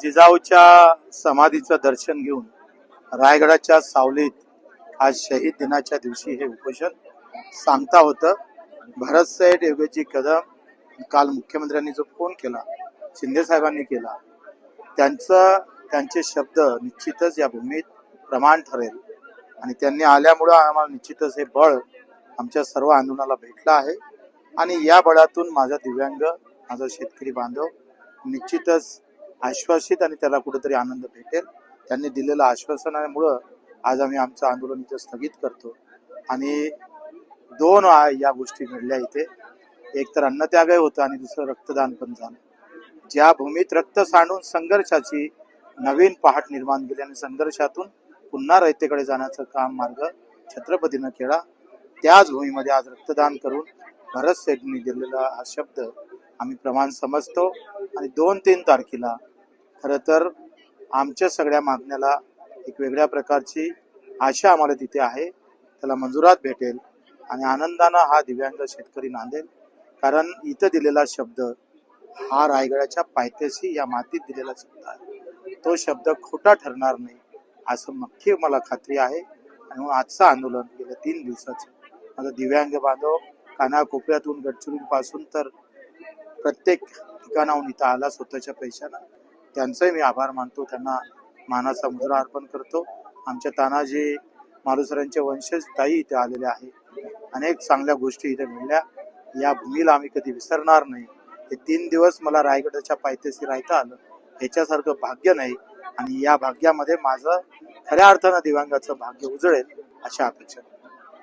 जिजाऊच्या समाधीचं दर्शन घेऊन रायगडाच्या सावलीत आज शहीद दिनाच्या दिवशी हे उपोषण सांगता होतं. भरत सेठ योगेजी कदम काल मुख्यमंत्र्यांनी जो फोन केला, शिंदे साहेबांनी केला, त्यांचे शब्द निश्चितच या भूमीत प्रमाण ठरेल आणि त्यांनी आल्यामुळं आम्हाला निश्चितच हे बळ आमच्या सर्व आंदोलनाला भेटलं आहे आणि या बळातून माझा दिव्यांग, माझा शेतकरी बांधव निश्चितच आश्वासित आणि त्याला कुठेतरी आनंद भेटेल. त्यांनी दिलेलं आश्वासनामुळं आज आम्ही आमचं आंदोलन इथं स्थगित करतो आणि दोन या गोष्टी घडल्या इथे. एक तर अन्नत्यागही होतं आणि दुसरं रक्तदान पण झालं. ज्या भूमीत रक्त सांडून संघर्षाची नवीन पहाट निर्माण केली आणि संघर्षातून पुन्हा रयतेकडे जाण्याचं काम मार्ग छत्रपतीनं केला, त्याच भूमीमध्ये आज रक्तदान करून भरत सेठनी दिलेला हा शब्द आम्ही प्रमाण समजतो आणि 2-3 तारखेला खरं तर आमच्या सगळ्या मागण्याला एक वेगळ्या प्रकारची आशा आम्हाला तिथे आहे, त्याला मंजुरात भेटेल आणि आनंदानं हा दिव्यांग शेतकरी नांदेल. कारण इथं दिलेला शब्द हा रायगडाच्या पायथ्याशी या मातीत दिलेला शब्द आहे, तो शब्द खोटा ठरणार नाही असं नक्की मला खात्री आहे. आणि म्हणून आजचं आंदोलन गेल्या 3 दिवसाचं माझा दिव्यांग बांधव कानाकोपऱ्यातून गडचिरोलीपासून तर प्रत्येक ठिकाणाहून इथं आला स्वतःच्या पैशानं, त्यांचाही मी आभार मानतो, त्यांना मानाचा मुजरा अर्पण करतो. आमच्या तानाजी मालुसरांचे वंशज ताई इथे आलेले आहेत. अनेक चांगल्या गोष्टी इथे घडल्या. या भूमीला आम्ही कधी विसरणार नाही. हे 3 दिवस मला रायगडाच्या पायथ्याशी राहता आलं, ह्याच्यासारखं भाग्य नाही आणि या भाग्यामध्ये माझं खऱ्या अर्थानं दिव्यांगाचं भाग्य उजळेल अशा अपेक्षा.